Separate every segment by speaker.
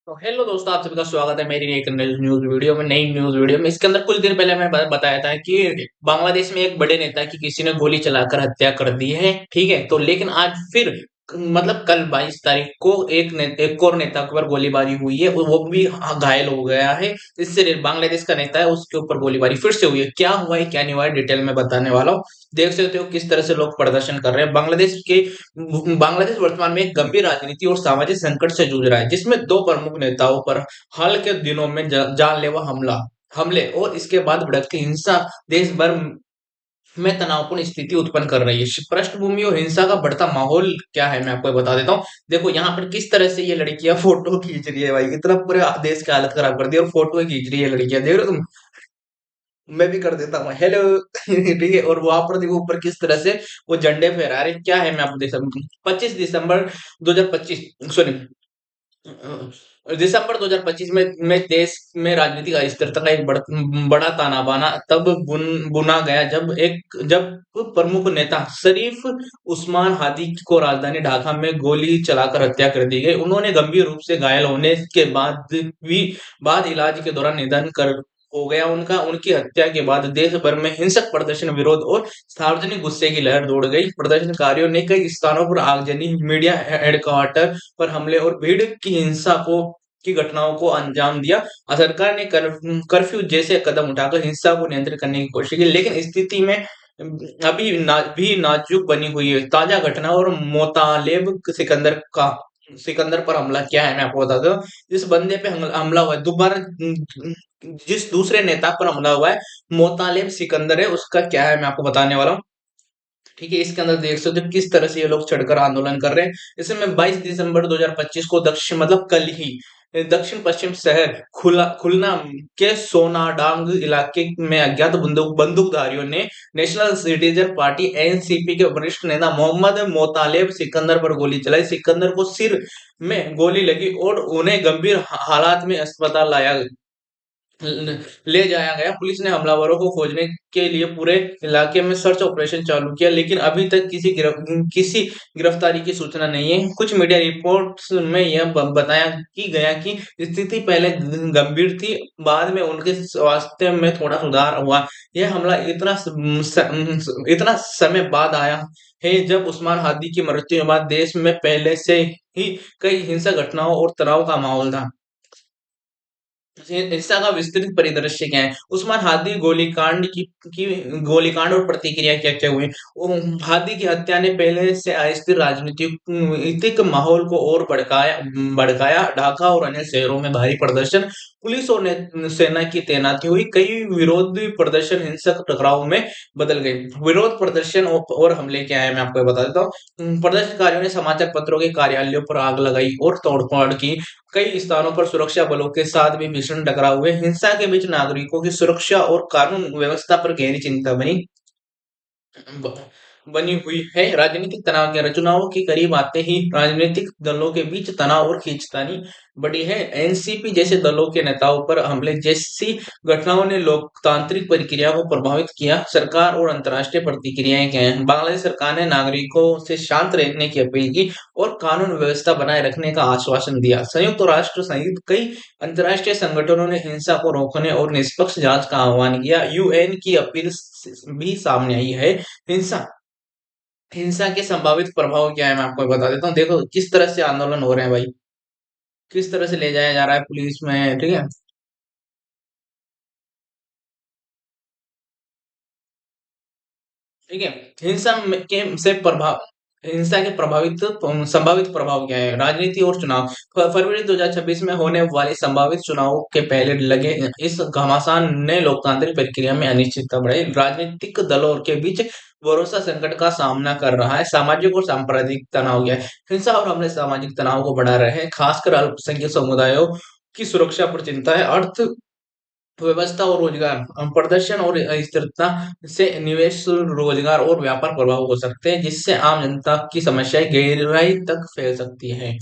Speaker 1: तो हेलो दोस्तों, आप सभी का स्वागत है मेरी एक नई न्यूज वीडियो में। इसके अंदर कुछ दिन पहले मैं बताया था कि बांग्लादेश में एक बड़े नेता की किसी ने गोली चलाकर हत्या कर दी है। ठीक है, तो लेकिन आज फिर मतलब कल 22 तारीख को एक और नेता के ऊपर गोलीबारी हुई है, वो भी घायल हो गया है। इससे बांग्लादेश का नेता है, उसके ऊपर गोलीबारी फिर से हुई है। क्या हुआ है क्या नहीं हुआ है डिटेल में बताने वाला हूँ। देख सकते हो किस तरह से लोग प्रदर्शन कर रहे हैं। बांग्लादेश वर्तमान में एक गंभीर राजनीति और सामाजिक संकट से जूझ रहा है, जिसमें दो प्रमुख नेताओं पर हाल के दिनों में जानलेवा हमले और इसके बाद भड़कती हिंसा देश भर में तनावपूर्ण स्थिति उत्पन्न कर रही है। पृष्ठभूमि और हिंसा का बढ़ता माहौल क्या है, मैं आपको बता देता हूँ। देखो यहाँ पर किस तरह से ये लड़कियां फोटो खींच रही है भाई, इतना पूरे देश की हालत खराब कर दी और फोटो खींच रही है लड़कियां, देख रहे हो तुम। मैं भी कर देता हूँ हेलो ठीक है, और वहां पर देखो ऊपर किस तरह से वो झंडे फहरा रहे हैं। क्या है मैं आपको देख सकता हूँ। 25 दिसंबर 2025, सॉरी, दिसंबर 2025 में देश में राजनीतिक अस्थिरता का एक बड़ा ताना बाना तब बुना गया जब प्रमुख नेता शरीफ उस्मान हादी को राजधानी ढाका में गोली चलाकर हत्या कर दी गई। उन्होंने गंभीर रूप से घायल होने के बाद इलाज के दौरान निधन कर हो गया उनका। उनकी हत्या के बाद देश भर में हिंसक प्रदर्शन, विरोध और सार्वजनिक गुस्से की लहर दौड़ गई। प्रदर्शनकारियों ने कई स्थानों पर आगजनी, मीडिया हेडक्वार्टर पर हमले और भीड़ की घटनाओं को अंजाम दिया। सरकार ने कर्फ्यू जैसे कदम उठाकर हिंसा को नियंत्रित करने की कोशिश की, लेकिन स्थिति में भी नाजुक बनी हुई है। ताजा घटना और मोतालेब सिकंदर पर हमला क्या है मैं आपको बता दूं। जिस बंदे पे हमला हुआ है दोबारा, जिस दूसरे नेता पर हमला हुआ है, मोतालेब सिकंदर है, उसका क्या है मैं आपको बताने वाला हूँ। ठीक है, इसके अंदर देख सकते हो किस तरह से ये लोग चढ़कर आंदोलन कर रहे हैं। इसमें 22 दिसंबर 2025 को दक्षिण मतलब कल ही दक्षिण पश्चिम शहर खुलना के सोनाडांग इलाके में अज्ञात बंदूकधारियों ने नेशनल सिटीजन पार्टी एनसीपी के वरिष्ठ नेता मोहम्मद मोतालेब सिकंदर पर गोली चलाई। सिकंदर को सिर में गोली लगी और उन्हें गंभीर हालात में अस्पताल ले जाया गया। पुलिस ने हमलावरों को खोजने के लिए पूरे इलाके में सर्च ऑपरेशन चालू किया, लेकिन अभी तक किसी गिरफ्तारी की सूचना नहीं है। कुछ मीडिया रिपोर्ट्स में यह बताया कि गया कि स्थिति पहले गंभीर थी, बाद में उनके स्वास्थ्य में थोड़ा सुधार हुआ। यह हमला इतना समय बाद आया है जब उस्मान हादी की मृत्यु के बाद देश में पहले से ही कई हिंसक घटनाओं और तनाव का माहौल था। हिंसा का विस्तृत परिदृश्य क्या है। उस्मान हादी की गोलीकांड और प्रतिक्रिया क्या क्या हुई। हादी की हत्या ने पहले से अस्थिर राजनीतिक माहौल को और भड़काया। ढाका और अन्य शहरों में भारी प्रदर्शन, पुलिस और सेना की तैनाती हुई। कई विरोधी प्रदर्शन हिंसक टकराव में बदल गए। विरोध प्रदर्शन और हमले क्या है मैं आपको बता देता हूँ। प्रदर्शनकारियों ने समाचार पत्रों के कार्यालयों पर आग लगाई और तोड़फोड़ की। कई स्थानों पर सुरक्षा बलों के साथ भी भीषण टकराव हुए। हिंसा के बीच नागरिकों की सुरक्षा और कानून व्यवस्था पर गहरी चिंता ब- बनी हुई है। राजनीतिक तनाव के चुनावों के करीब आते ही राजनीतिक दलों के बीच तनाव और खींचतानी बढ़ी है। एनसीपी जैसे दलों के नेताओं पर हमले जैसी घटनाओं ने लोकतांत्रिक प्रक्रिया को प्रभावित किया। सरकार और अंतर्राष्ट्रीय प्रतिक्रियाएं क्या हैं। बांग्लादेश सरकार ने नागरिकों से शांत रहने की अपील की और कानून व्यवस्था बनाए रखने का आश्वासन दिया। संयुक्त राष्ट्र सहित कई अंतर्राष्ट्रीय संगठनों ने हिंसा को रोकने और निष्पक्ष जांच का आह्वान किया। यूएन की अपील भी सामने आई है। हिंसा हिंसा के संभावित प्रभाव क्या है मैं आपको बता देता हूँ। देखो किस तरह से आंदोलन हो रहे हैं भाई, किस तरह से ले जाया जा रहा है पुलिस में। ठीक है, ठीक है। हिंसा में- के से प्रभाव हिंसा के प्रभावित संभावित प्रभाव क्या है। राजनीति और चुनाव, फरवरी 2026 में होने वाले संभावित चुनावों के पहले लगे इस घमासान ने लोकतांत्रिक प्रक्रिया में अनिश्चितता बढ़ाई। राजनीतिक दलों के बीच भरोसा संकट का सामना कर रहा है। सामाजिक और सांप्रदायिक तनाव क्या है। हिंसा और हमले सामाजिक तनाव को बढ़ा रहे हैं, खासकर अल्पसंख्यक समुदायों की सुरक्षा पर चिंता है। व्यवस्था और रोजगार, प्रदर्शन और स्थिरता से निवेश, रोजगार और व्यापार प्रभाव हो सकते हैं, जिससे आम जनता की समस्याएं गहराई तक फैल सकती है।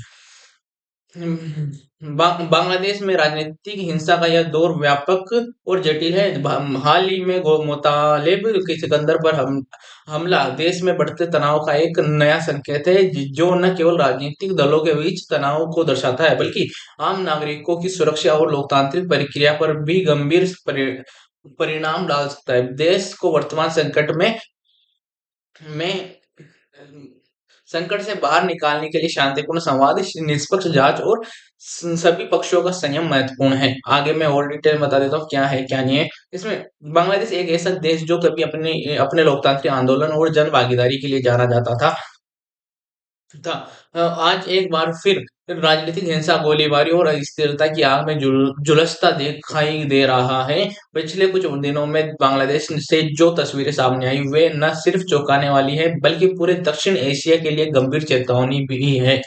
Speaker 1: बांग्लादेश में राजनीतिक हिंसा का यह दौर व्यापक और जटिल है। हाल ही में मोतालेब के सिकंदर पर हमला देश में बढ़ते तनाव का एक नया संकेत है, जो न केवल राजनीतिक दलों के बीच तनाव को दर्शाता है, बल्कि आम नागरिकों की सुरक्षा और लोकतांत्रिक प्रक्रिया पर भी गंभीर परिणाम डाल सकता है। देश को वर्तमान में संकट से बाहर निकालने के लिए शांतिपूर्ण संवाद, निष्पक्ष जांच और सभी पक्षों का संयम महत्वपूर्ण है। आगे मैं और डिटेल बता देता हूँ क्या है क्या नहीं है इसमें। बांग्लादेश एक ऐसा देश जो कभी अपने अपने लोकतांत्रिक आंदोलन और जन भागीदारी के लिए जाना जाता था। आज एक बार फिर राजनीतिक हिंसा, गोलीबारी और अस्थिरता की आग में झुलसता दिखाई दे रहा है। पिछले कुछ दिनों में बांग्लादेश से जो तस्वीरें सामने आई वे न सिर्फ चौंकाने वाली है, बल्कि पूरे दक्षिण एशिया के लिए गंभीर चेतावनी भी है।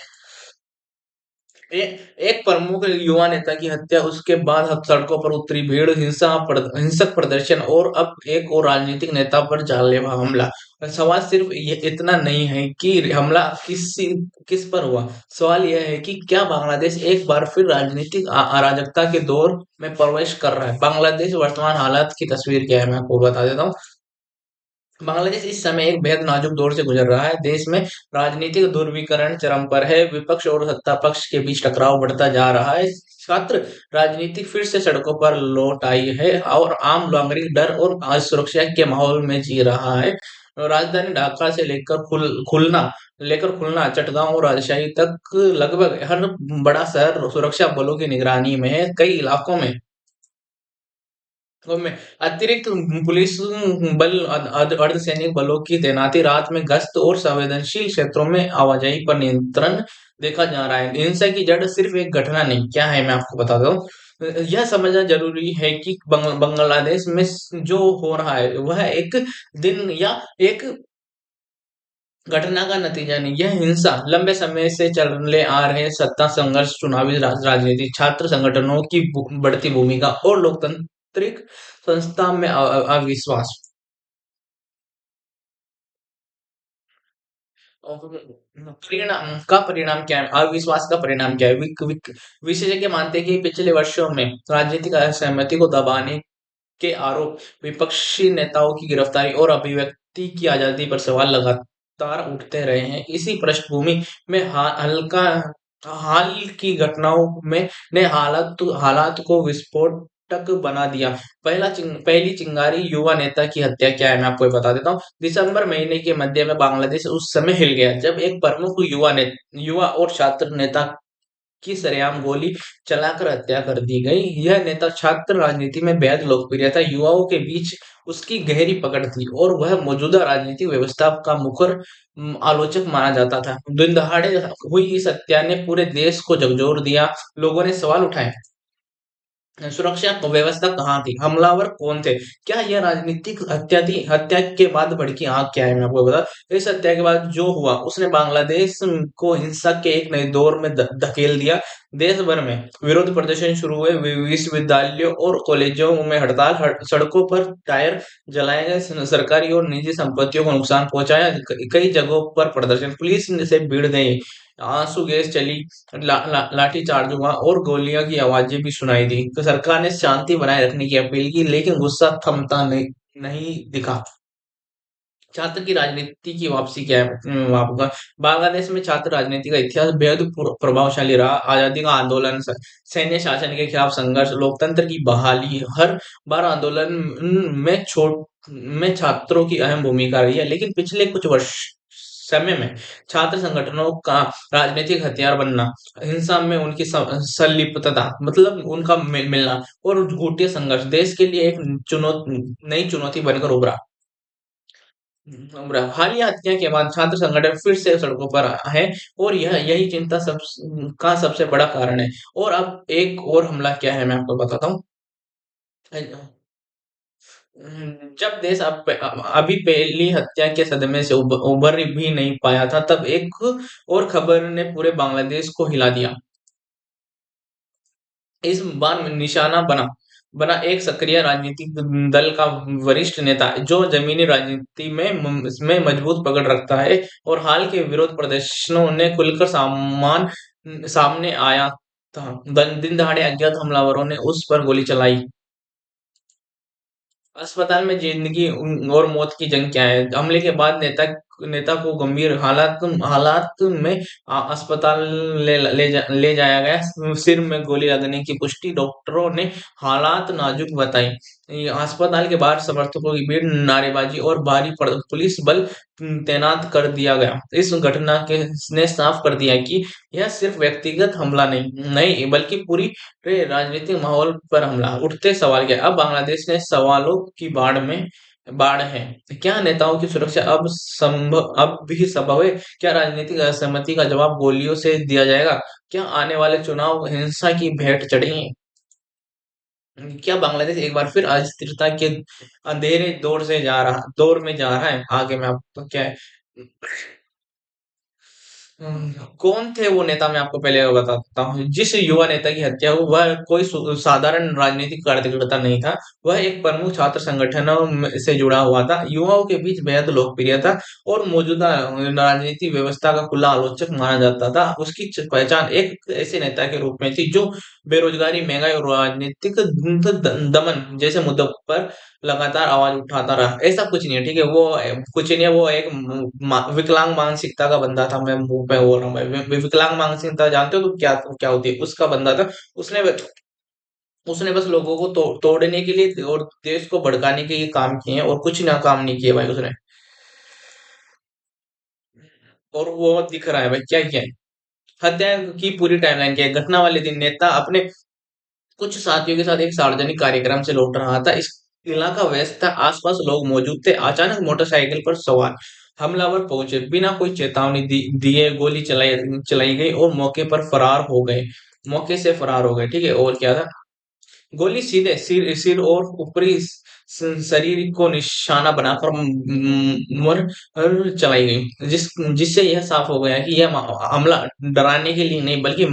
Speaker 1: ए, एक प्रमुख युवा नेता की हत्या, उसके बाद अब सड़कों पर उतरी भीड़, हिंसक प्रदर्शन और अब एक और राजनीतिक नेता पर जानलेवा हमला। सवाल सिर्फ ये इतना नहीं है कि हमला किस पर हुआ। सवाल यह है कि क्या बांग्लादेश एक बार फिर राजनीतिक अराजकता के दौर में प्रवेश कर रहा है। बांग्लादेश वर्तमान हालात की तस्वीर क्या है मैं आपको बता देता हूँ। बांग्लादेश इस समय एक बेहद नाजुक दौर से गुजर रहा है। देश में राजनीतिक ध्रुवीकरण चरम पर है, विपक्ष और सत्ता पक्ष के बीच टकराव बढ़ता जा रहा है। छात्र राजनीति फिर से सड़कों पर लौट आई है और आम नागरिक डर और असुरक्षा के माहौल में जी रहा है। राजधानी ढाका से लेकर खुलना, चटगांव और राजशाही तक लगभग हर बड़ा शहर सुरक्षा बलों की निगरानी में है। कई इलाकों में में अतिरिक्त पुलिस बल, अर्धसैनिक बलों की तैनाती, रात में गश्त और संवेदनशील क्षेत्रों में आवाजाही पर नियंत्रण देखा जा रहा है। हिंसा की जड़ सिर्फ एक घटना नहीं, क्या है मैं आपको बताता हूँ। यह समझना जरूरी है कि बांग्लादेश में जो हो रहा है वह एक दिन या एक घटना का नतीजा नहीं। यह हिंसा लंबे समय से चले आ रहे सत्ता संघर्ष, चुनावी राजनीति, छात्र संगठनों की बढ़ती भूमिका और लोकतांत्रिक संस्था में अविश्वास और परिणाम क्या है। अविश्वास का परिणाम क्या है। विशेषज्ञ मानते हैं कि पिछले वर्षों में राजनीतिक असहमति को दबाने के आरोप, विपक्षी नेताओं की गिरफ्तारी और अभिव्यक्ति की आजादी पर सवाल लगातार उठते रहे हैं। इसी पृष्ठभूमि में हाल की घटनाओं में ने हालात को विस्फोटक बना दिया। पहली चिंगारी युवा नेता की हत्या क्या है मैं आपको ये बता देता हूँ। दिसंबर महीने के मध्य में बांग्लादेश उस समय हिल गया जब एक प्रमुख युवा और छात्र नेता की सरेआम गोली चलाकर हत्या कर दी गई। यह नेता छात्र राजनीति में बेहद लोकप्रिय था, युवाओं के बीच उसकी गहरी पकड़ थी और वह मौजूदा राजनीतिक व्यवस्था का मुखर आलोचक माना जाता था। दिन दहाड़े हुई इस हत्या ने पूरे देश को झकझोर दिया। लोगों ने सवाल उठाए, सुरक्षा व्यवस्था कहाँ थी, हमलावर कौन थे, क्या यह राजनीतिक हत्या थी। हत्या के बाद भड़की आग क्या है मैं आपको बता। इस हत्या के बाद जो हुआ उसने बांग्लादेश को हिंसा के एक नए दौर में धकेल दिया। देश भर में विरोध प्रदर्शन शुरू हुए, विश्वविद्यालयों और कॉलेजों में हड़ताल, सड़कों पर टायर जलाए गए, सरकारी और निजी संपत्तियों को नुकसान पहुंचाया। कई जगहों पर प्रदर्शन, पुलिस से भिड़ गई, आंसू गैस चली, लाठीचार्ज हुआ और गोलियों की आवाजें भी सुनाई दी। तो सरकार ने शांति बनाए रखने की अपील की, लेकिन गुस्सा थमता नहीं दिखा। छात्र की राजनीति की वापसी क्या है आपका। बांग्लादेश में छात्र राजनीति का इतिहास बेहद प्रभावशाली रहा। आजादी का आंदोलन, सैन्य शासन के खिलाफ संघर्ष, लोकतंत्र की बहाली, हर बार आंदोलन में छोट में छात्रों की अहम भूमिका रही है। लेकिन पिछले कुछ वर्ष समय में छात्र संगठनों का राजनीतिक हथियार बनना, हिंसा में उनकी संलिप्तता, मतलब उनका मिलना और झूठे संघर्ष देश के लिए एक नई चुनौती बनकर उभरा। हालिया हत्या के बाद छात्र संगठन फिर से सड़कों पर है और यही चिंता सबसे बड़ा कारण है। और अब एक और हमला क्या है मैं आपको बताता हूँ। जब देश अभी पहली हत्या के सदमे से उबर भी नहीं पाया था, तब एक और खबर ने पूरे बांग्लादेश को हिला दिया। इस बार निशाना बना बना एक सक्रिय राजनीतिक दल का वरिष्ठ नेता, जो जमीनी राजनीति में मजबूत पकड़ रखता है और हाल के विरोध प्रदर्शनों ने खुलकर सामने आया था। दिन दहाड़े अज्ञात हमलावरों ने उस पर गोली चलाई। अस्पताल में जिंदगी और मौत की जंग क्या है? हमले के बाद नेता को गंभीर हालात में अस्पताल ले जाया गया। सिर में गोली लगने की पुष्टि, डॉक्टरों ने हालात नाजुक बताई। ये अस्पताल के बाहर समर्थकों की भीड़, नारेबाजी और भारी पुलिस बल तैनात कर दिया गया। इस घटना के ने साफ कर दिया कि यह सिर्फ व्यक्तिगत हमला नहीं बल्कि पूरी राजनीतिक माहौल पर हमला। उठते सवाल क्या? अब बांग्लादेश में सवालों की बाढ़ है। क्या नेताओं की सुरक्षा अब भी संभव है? क्या राजनीतिक असहमति का जवाब गोलियों से दिया जाएगा? क्या आने वाले चुनाव हिंसा की भेंट चढ़ेंगे? क्या बांग्लादेश एक बार फिर अस्थिरता के अंधेरे दौर में जा रहा है? आगे मैं आपको क्या है, कौन थे वो नेता? मैं आपको पहले बता देता हूँ। जिस युवा नेता की हत्या हुई वह कोई साधारण राजनीतिक कार्यकर्ता नहीं था। वह एक प्रमुख छात्र संगठनों से जुड़ा हुआ था, युवाओं के बीच बेहद लोकप्रिय था और मौजूदा राजनीतिक व्यवस्था का खुला आलोचक माना जाता था। उसकी पहचान एक ऐसे नेता के रूप में थी जो बेरोजगारी, महंगाई और राजनीतिक दमन जैसे मुद्दों पर लगातार आवाज उठाता रहा। ऐसा कुछ नहीं है, ठीक है? वो कुछ नहीं है, वो एक विकलांग मानसिकता का बंदा था। मैं मुंह पे बोल रहा हूँ भाई, विकलांग मानसिकता जानते हो तो क्या क्या होती है? उसका बंदा था। उसने उसने बस लोगों को तोड़ने के लिए और देश को भड़काने के लिए काम किए हैं, और कुछ ना काम नहीं किए भाई उसने। और वो दिख रहा है भाई क्या क्या है। हत्या की पूरी टाइमलाइन क्या है? घटना वाले दिन नेता अपने कुछ साथियों के साथ एक सार्वजनिक कार्यक्रम से लौट रहा था। इस इलाका व्यस्त था, आसपास लोग मौजूद थे। अचानक मोटरसाइकिल पर सवार हमलावर पहुंचे, बिना कोई चेतावनी दिए गोली चलाई गई और मौके से फरार हो गए, ठीक है? और क्या था? गोली सीधे सिर और ऊपरी शरीर को निशाना बनाकर चलाई गई, जिससे यह साफ हो गया कि यह हमला डराने के लिए नहीं बल्कि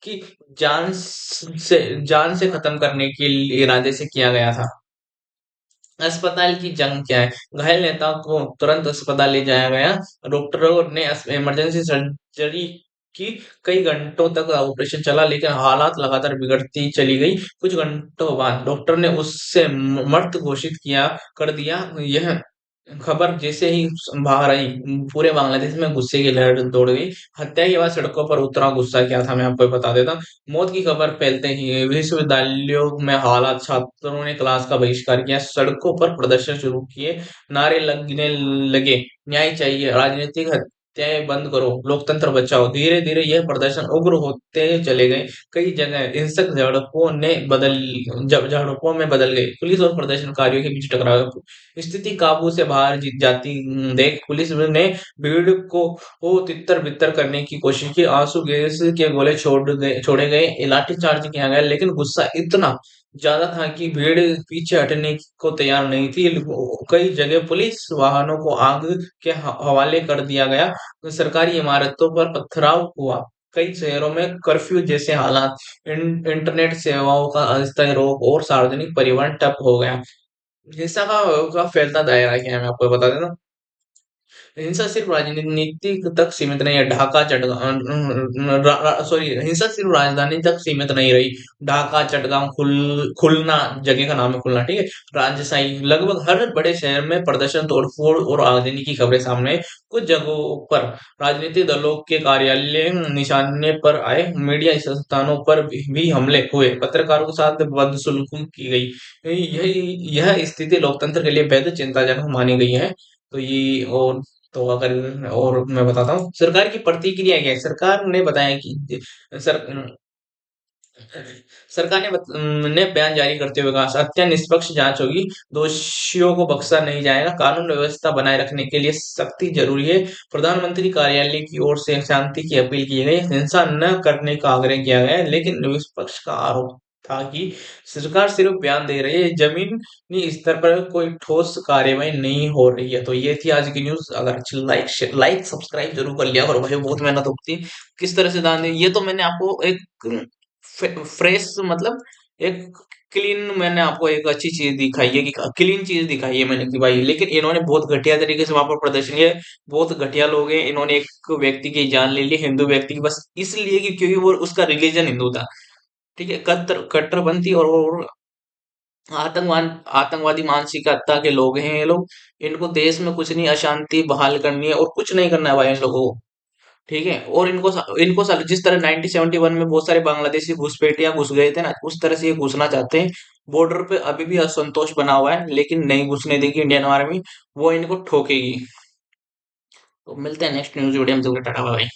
Speaker 1: कि जान से खत्म करने के लिए इरादे से किया गया था। अस्पताल की जंग क्या है? घायल नेता को तुरंत अस्पताल ले जाया गया। डॉक्टरों ने इमरजेंसी सर्जरी की। कई घंटों तक ऑपरेशन चला, लेकिन हालात लगातार बिगड़ती चली गई। कुछ घंटों बाद डॉक्टर ने उससे मृत घोषित किया कर दिया। यह खबर जैसे ही बाहर आई, पूरे बांग्लादेश में गुस्से की लहर दौड़ गई। हत्या के बाद सड़कों पर उतरा गुस्सा क्या था, मैं आपको बता देता हूँ। मौत की खबर फैलते ही विश्वविद्यालयों में हालात, छात्रों ने क्लास का बहिष्कार किया, सड़कों पर प्रदर्शन शुरू किए, नारे लगने लगे, न्याय चाहिए, राजनीतिक हत्याएं बंद करो, लोकतंत्र बचाओ। धीरे धीरे यह प्रदर्शन उग्र होते चले गए। कई जगह हिंसक झड़पों में बदल गई। पुलिस और प्रदर्शनकारियों के बीच टकराव, स्थिति काबू से बाहर जाती देख पुलिस ने भीड़ को तितर बितर करने की कोशिश की। आंसू गैस के गोले छोड़े गए, लाठीचार्ज किया गया, लेकिन गुस्सा इतना ज्यादा था कि भीड़ पीछे हटने को तैयार नहीं थी। कई जगह पुलिस वाहनों को आग के हवाले कर दिया गया। सरकारी इमारतों पर पथराव हुआ। कई शहरों में कर्फ्यू जैसे हालात, इंटरनेट सेवाओं का अस्थायी रोक और सार्वजनिक परिवहन ठप हो गया। हिंसा का फैलता दायरा क्या है, मैं आपको बता देता हूँ। हिंसा सिर्फ राजनीति तक सीमित नहीं है। सॉरी, हिंसा सिर्फ राजधानी तक सीमित नहीं रही। ढाका, चटगांव, खुलना जगह का नाम है, खुलना, ठीक है? राजशाही, लगभग हर बड़े शहर में प्रदर्शन, तोड़फोड़ और आगजनी की खबरें सामने आई। कुछ जगहों पर राजनीतिक दलों के कार्यालय निशाने पर आए। मीडिया संस्थानों पर भी हमले हुए, पत्रकारों के साथ बदसलूकी की गई। यह स्थिति लोकतंत्र के लिए बेहद चिंताजनक मानी गई है। तो ये तो अगर और मैं बताता हूँ सरकार की प्रतिक्रिया क्या है। सरकार ने बताया कि सर सरकार ने बयान जारी करते हुए कहा, हत्या निष्पक्ष जांच होगी, दोषियों को बख्शा नहीं जाएगा, कानून व्यवस्था बनाए रखने के लिए सख्ती जरूरी है। प्रधानमंत्री कार्यालय की ओर से शांति की अपील की गई, हिंसा न करने का आग्रह किया गया है, लेकिन विपक्ष का आरोप था कि सरकार सिर्फ बयान दे रही है, जमीनी स्तर पर कोई ठोस कार्यवाही नहीं हो रही है। तो ये थी आज की न्यूज। अगर अच्छी लाइक सब्सक्राइब जरूर कर लिया करो भाई, बहुत मेहनत होती है। किस तरह से दान दें ये तो मैंने आपको एक फ्रेश मतलब एक क्लीन, मैंने आपको एक अच्छी चीज दिखाई है कि क्लीन चीज दिखाई है मैंने कि भाई, लेकिन इन्होंने बहुत घटिया तरीके से वहां पर प्रदर्शन किया। बहुत घटिया लोग हैं, इन्होंने एक व्यक्ति की जान ले ली, हिंदू व्यक्ति की, बस इसलिए कि क्योंकि वो उसका रिलीजन हिंदू था। ठीक है, कट्टरपंथी और आतंकवाद, आतंकवादी मानसिकता के लोग हैं ये लोग। इनको देश में कुछ नहीं, अशांति बहाल करनी है और कुछ नहीं करना है भाई इन लोगों को। ठीक है, और इनको जिस तरह 1971 में बहुत सारे बांग्लादेशी घुसपैठियां घुस गए थे ना, उस तरह से ये घुसना चाहते हैं। बॉर्डर पे अभी भी असंतोष बना हुआ है, लेकिन नहीं घुसने देगी इंडियन आर्मी, वो इनको ठोकेगी। तो मिलते हैं नेक्स्ट न्यूज वीडियो में, जरूर, टाटा बाय।